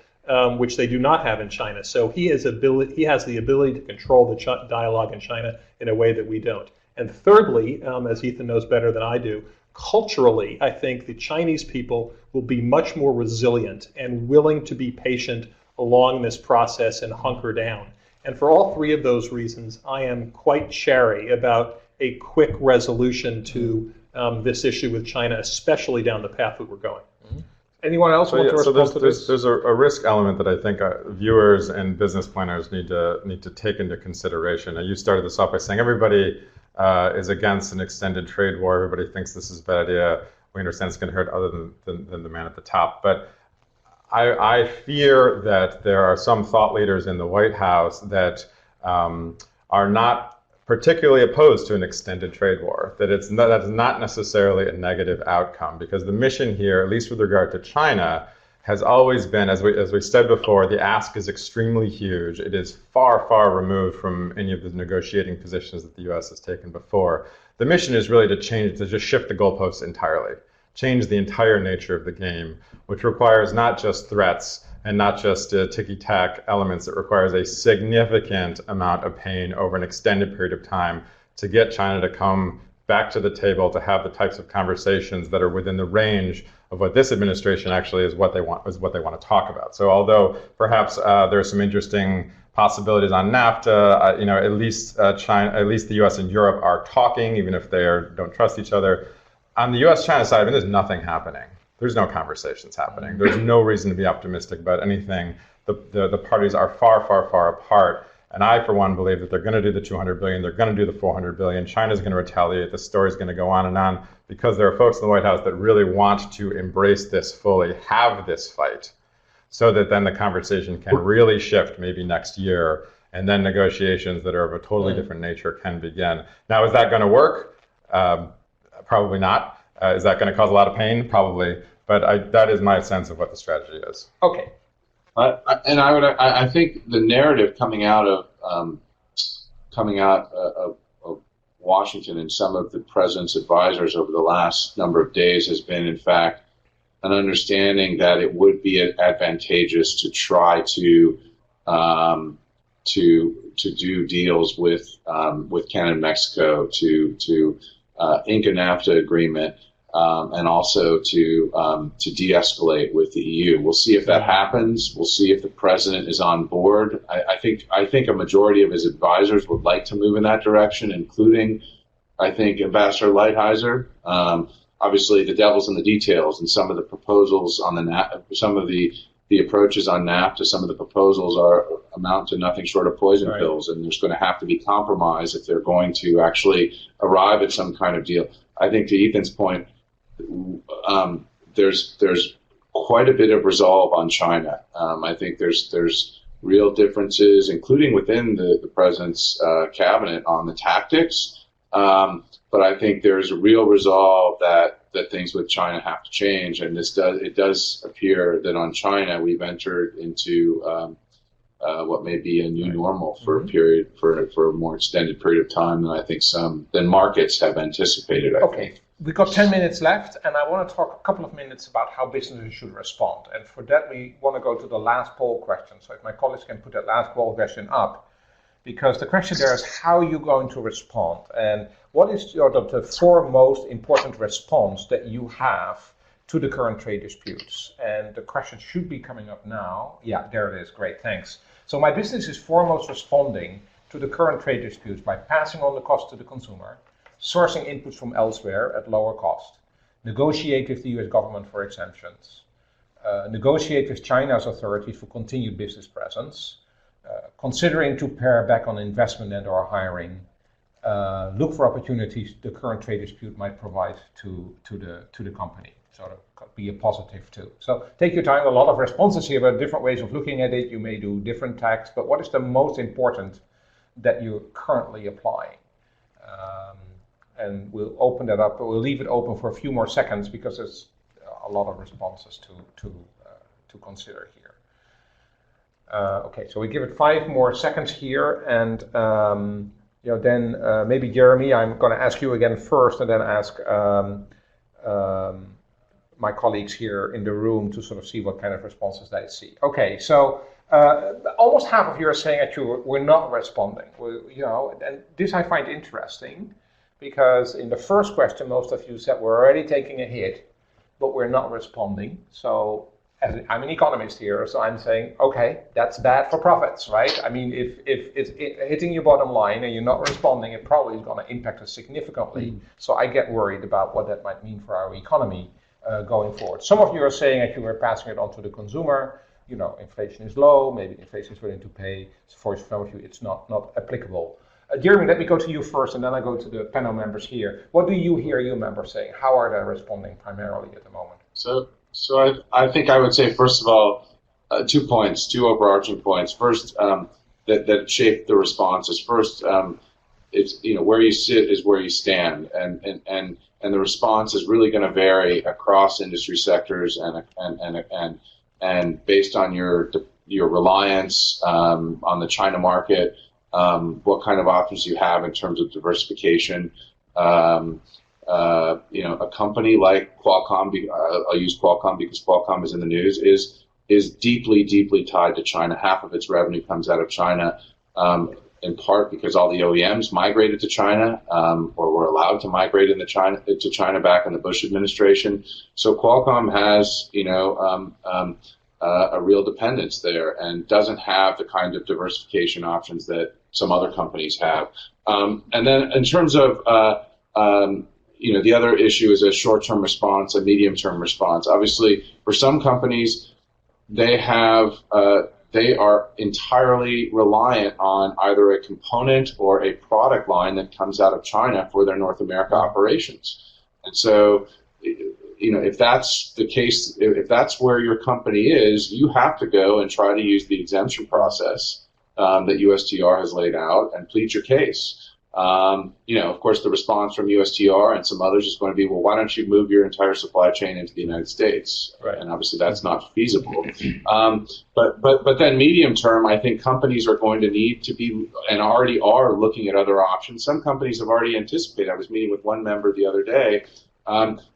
which they do not have in China. So he has the ability to control the dialogue in China in a way that we don't. And thirdly, as Ethan knows better than I do, culturally, I think the Chinese people will be much more resilient and willing to be patient along this process and hunker down. And for all three of those reasons, I am quite chary about a quick resolution to this issue with China, especially down the path that we're going. Anyone else want to respond to this? There's a risk element that I think viewers and business planners need to take into consideration. Now, you started this off by saying everybody is against an extended trade war. Everybody thinks this is a bad idea. We understand it's going to hurt other than the man at the top. But I fear that there are some thought leaders in the White House that are not particularly opposed to an extended trade war, that's not necessarily a negative outcome, because the mission here, at least with regard to China, has always been, as we said before, the ask is extremely huge. It is far, far removed from any of the negotiating positions that the U.S. has taken before. The mission is really to just shift the goalposts entirely, change the entire nature of the game, which requires not just threats and not just ticky-tack elements. It requires a significant amount of pain over an extended period of time to get China to come back to the table, to have the types of conversations that are within the range of what this administration actually is what they want to talk about. So although perhaps there are some interesting possibilities on NAFTA, at least the U.S. and Europe are talking, even if they don't trust each other. On the U.S.-China side, there's nothing happening. There's no conversations happening. There's no reason to be optimistic about anything. The parties are far, far, far apart. And I, for one, believe that they're going to do the $200 billion. They're going to do the $400 billion. China's going to retaliate. The story's going to go on and on, because there are folks in the White House that really want to embrace this fully, have this fight, so that then the conversation can really shift maybe next year, and then negotiations that are of a totally different nature can begin. Now, is that going to work? Probably not. Is that going to cause a lot of pain? Probably. But that is my sense of what the strategy is. Okay. I think the narrative coming out of Washington and some of the president's advisors over the last number of days has been, in fact, an understanding that it would be advantageous to try to do deals with Canada and Mexico, to ink a NAFTA agreement, and also to de-escalate with the EU. We'll see if that happens. We'll see if the president is on board. I think a majority of his advisors would like to move in that direction, including, I think, Ambassador Lighthizer. Obviously, the devil's in the details, and some of the proposals on some of the approaches on NAFTA, some of the proposals amount to nothing short of poison pills, and there's going to have to be compromise if they're going to actually arrive at some kind of deal. I think, to Ethan's point, there's quite a bit of resolve on China. I think there's real differences, including within the president's cabinet, on the tactics. But I think there's a real resolve that things with China have to change, and it does appear that on China we've entered into what may be a new normal for a more extended period of time than markets have anticipated. I think. We've got 10 minutes left, and I want to talk a couple of minutes about how businesses should respond. And for that, we want to go to the last poll question. So if my colleagues can put that last poll question up, because the question there is how you're going to respond, and what is the foremost important response that you have to the current trade disputes. And the question should be coming up now. Yeah, there it is. Great, thanks. So my business is foremost responding to the current trade disputes by passing on the cost to the consumer, sourcing inputs from elsewhere at lower cost, negotiate with the US government for exemptions, negotiate with China's authorities for continued business presence, considering to pare back on investment and or hiring, look for opportunities the current trade dispute might provide to the company. So that could be a positive too. So take your time. A lot of responses here, but different ways of looking at it. You may do different tax, but what is the most important that you're currently applying? And we'll open that up. We'll leave it open for a few more seconds because there's a lot of responses to consider here. Okay, so we give it 5 more seconds here, and then maybe Jeremy, I'm going to ask you again first, and then ask my colleagues here in the room to sort of see what kind of responses they see. Okay, so almost half of you are saying that we're not responding. And this I find interesting because in the first question, most of you said we're already taking a hit, but we're not responding. So I'm an economist here, so I'm saying, okay, that's bad for profits, right? I mean, if it's hitting your bottom line and you're not responding, it probably is going to impact us significantly. So I get worried about what that might mean for our economy going forward. Some of you are saying that you are passing it on to the consumer. Inflation is low, maybe inflation is willing to pay. For some of you, it's not applicable. Jeremy, let me go to you first, and then I go to the panel members here. What do you hear you members saying? How are they responding primarily at the moment? So I think I would say, first of all, 2 points, 2 overarching points. First, that shape the responses. First, it's where you sit is where you stand, and the response is really going to vary across industry sectors and based on your reliance on the China market, what kind of options you have in terms of diversification. A company like Qualcomm, I'll use Qualcomm because Qualcomm is in the news, is deeply, deeply tied to China. Half of its revenue comes out of China, in part because all the OEMs migrated to China or were allowed to migrate to China back in the Bush administration. So Qualcomm has, a real dependence there and doesn't have the kind of diversification options that some other companies have. And then in terms of the other issue is a short-term response, a medium-term response. Obviously, for some companies, they are entirely reliant on either a component or a product line that comes out of China for their North America operations. And so, if that's the case, if that's where your company is, you have to go and try to use the exemption process that USTR has laid out and plead your case. Of course, the response from USTR and some others is going to be, well, why don't you move your entire supply chain into the United States? Right. And obviously that's not feasible. But then medium term, I think companies are going to need to be, and already are looking at other options. Some companies have already anticipated. I was meeting with one member the other day.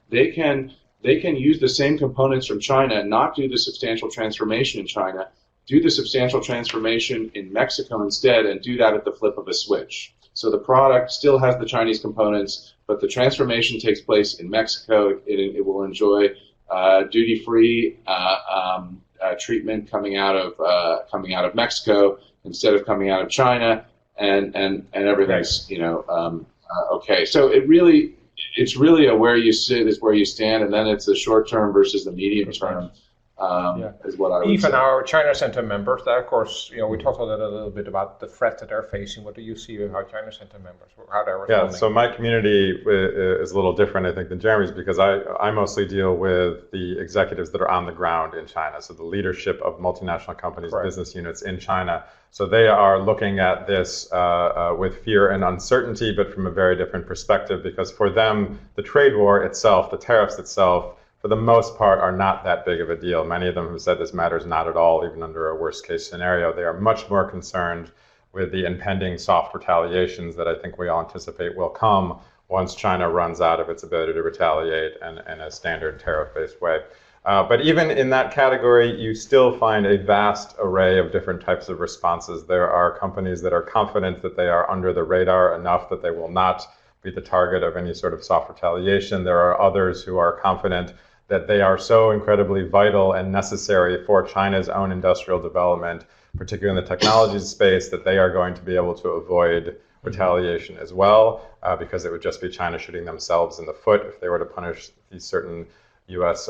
They can use the same components from China and not do the substantial transformation in China, do the substantial transformation in Mexico instead, and do that at the flip of a switch. So the product still has the Chinese components, but the transformation takes place in Mexico. It will enjoy duty-free treatment coming out of Mexico instead of coming out of China, and everything's okay. So it's really a where you sit is where you stand, and then it's the short term versus the medium term. Is what I would Even say. our China Center members, that of course, we talked a little bit about the threat that they're facing. What do you see with our China Center members, how they're responding? Yeah, so my community is a little different, I think, than Jeremy's because I mostly deal with the executives that are on the ground in China, so the leadership of multinational companies, Right. business units in China. So they are looking at this with fear and uncertainty, but from a very different perspective because for them, the trade war itself, the tariffs itself, for the most part, are not that big of a deal. Many of them have said this matters not at all, even under a worst-case scenario. They are much more concerned with the impending soft retaliations that I think we all anticipate will come once China runs out of its ability to retaliate in a standard tariff-based way. But even in that category, you still find a vast array of different types of responses. There are companies that are confident that they are under the radar enough that they will not be the target of any sort of soft retaliation. There are others who are confident that they are so incredibly vital and necessary for China's own industrial development particularly in the technology space, that they are going to be able to avoid retaliation as well, because it would just be China shooting themselves in the foot if they were to punish these certain U.S.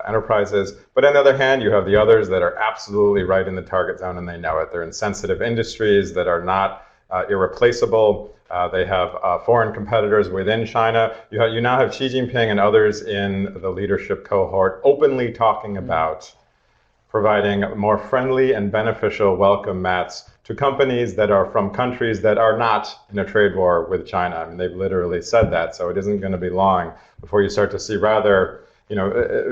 Enterprises. But on the other hand, you have the others that are absolutely right in the target zone, and they know it. They're in sensitive industries that are not irreplaceable. They have foreign competitors within China. You now have Xi Jinping and others in the leadership cohort openly talking about providing more friendly and beneficial welcome mats to companies that are from countries that are not in a trade war with China. I mean, they've literally said that, so it isn't going to be long before you start to see rather,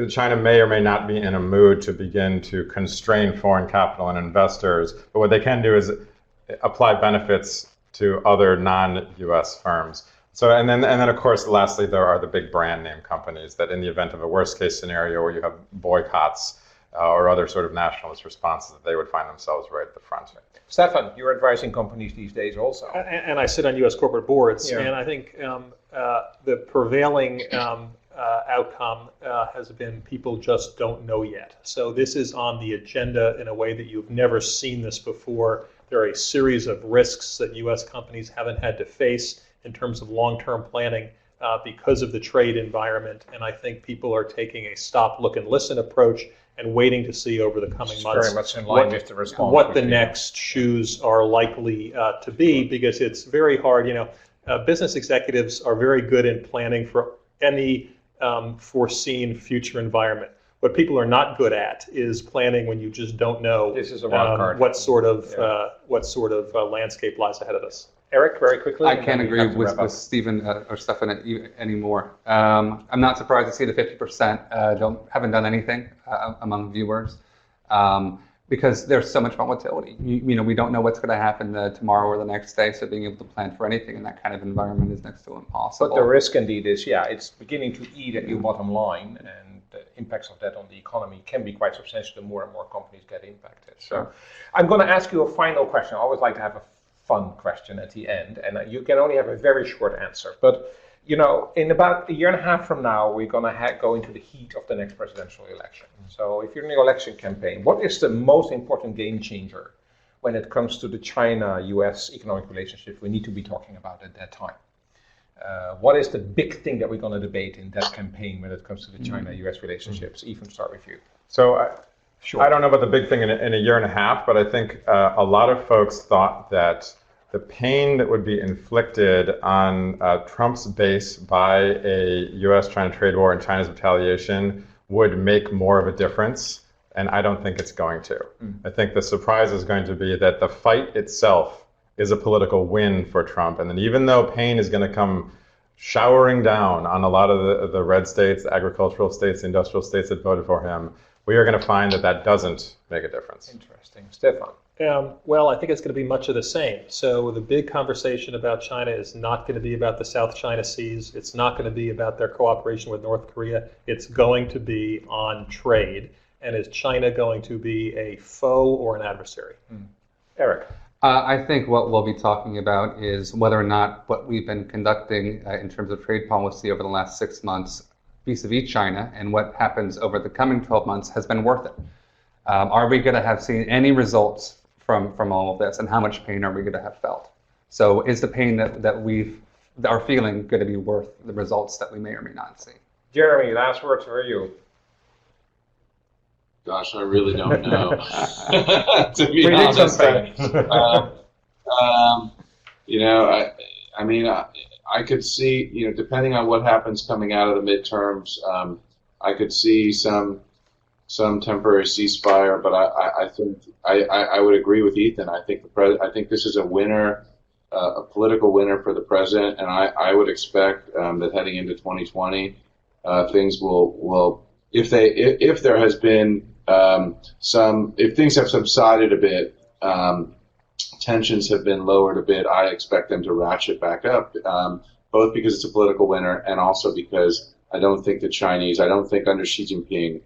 China may or may not be in a mood to begin to constrain foreign capital and investors, but what they can do is apply benefits to other non-US firms. So, and then of course, lastly, there are the big brand name companies that in the event of a worst case scenario where you have boycotts or other sort of nationalist responses, that they would find themselves right at the front. Stefan, you're advising companies these days also. And I sit on U.S. corporate boards, and I think the prevailing outcome has been people just don't know yet. So this is on the agenda in a way that you've never seen this before. There are a series of risks that U.S. companies haven't had to face in terms of long-term planning because of the trade environment. And I think people are taking a stop, look, and listen approach and waiting to see over the coming months very much in line with the response what the next shoes are likely to be, because it's very hard. Business executives are very good in planning for any foreseen future environment. What people are not good at is planning when you just don't know this is a wild card. what sort of landscape lies ahead of us. Eric, very quickly. I can't agree with Stephen or Stefan anymore. I'm not surprised to see the 50% haven't done anything among viewers because there's so much volatility. We don't know what's going to happen tomorrow or the next day, so being able to plan for anything in that kind of environment is next to impossible. But the risk indeed is, it's beginning to eat at your bottom line, and the impacts of that on the economy can be quite substantial the more and more companies get impacted. So I'm going to ask you a final question. I always like to have a fun question at the end, and you can only have a very short answer. But in about a year and a half from now, we're going to go into the heat of the next presidential election. So if you're in the election campaign, what is the most important game changer when it comes to the China-US economic relationship we need to be talking about at that time? What is the big thing that we're going to debate in that campaign when it comes to the China-US relationships? Even start with you. So I don't know about the big thing in a year and a half, but I think a lot of folks thought that the pain that would be inflicted on Trump's base by a U.S.-China trade war and China's retaliation would make more of a difference, and I don't think it's going to. I think the surprise is going to be that the fight itself is a political win for Trump, and then even though pain is going to come showering down on a lot of the red states, the agricultural states, the industrial states that voted for him, we are going to find that doesn't make a difference. Interesting. Stefan? Well, I think it's going to be much of the same. So the big conversation about China is not going to be about the South China Seas. It's not going to be about their cooperation with North Korea. It's going to be on trade. And is China going to be a foe or an adversary? Eric? I think what we'll be talking about is whether or not what we've been conducting in terms of trade policy over the last 6 months vis-a-vis China and what happens over the coming 12 months has been worth it. Are we going to have seen any results from all of this, and how much pain are we going to have felt? So is the pain that we are feeling going to be worth the results that we may or may not see? Jeremy, last words for you. Gosh, I really don't know. To be honest, I could see, depending on what happens coming out of the midterms, I could see some temporary ceasefire, but I think I would agree with Ethan. I think this is a winner, a political winner for the president, and I would expect that heading into 2020, things will if there has been if things have subsided a bit, tensions have been lowered a bit, I expect them to ratchet back up, both because it's a political winner and also because I don't think under Xi Jinping,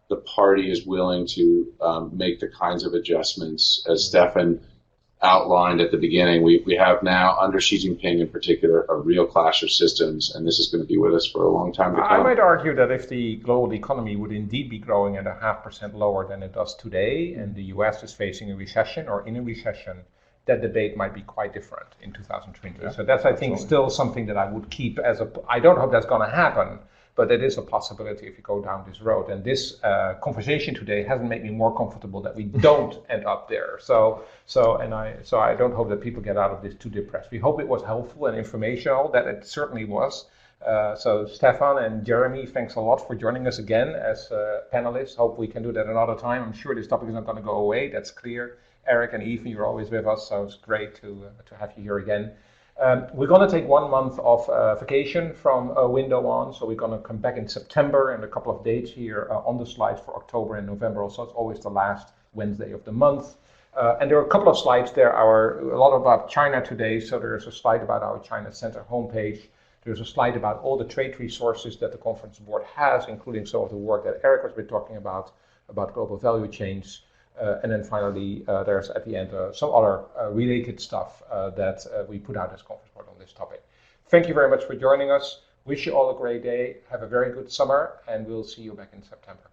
the party is willing to make the kinds of adjustments, as Stefan outlined at the beginning. We have now, under Xi Jinping in particular, a real clash of systems, and this is going to be with us for a long time to I come. might argue that if the global economy would indeed be growing at 0.5% lower than it does today, and the US is facing a recession or in a recession, that debate might be quite different in 2020. Yeah, so that's, I think, still something that I would keep as a. I don't hope that's going to happen, but it is a possibility if you go down this road. And this conversation today hasn't made me more comfortable that we don't end up there. So I don't hope that people get out of this too depressed. We hope it was helpful and informational. That it certainly was. So Stefan and Jeremy, thanks a lot for joining us again as panelists. Hope we can do that another time. I'm sure this topic is not going to go away. That's clear. Eric and Ethan, you're always with us, so it's great to have you here again. We're going to take 1 month of vacation from Window On, so we're going to come back in September, and a couple of dates here on the slides for October and November. Also, it's always the last Wednesday of the month. And there are a couple of slides there. A lot about China today, so there's a slide about our China Center homepage. There's a slide about all the trade resources that the Conference Board has, including some of the work that Eric has been talking about global value chains. And then finally, there's at the end some other related stuff that we put out as Conference Board on this topic. Thank you very much for joining us. Wish you all a great day. Have a very good summer, and we'll see you back in September.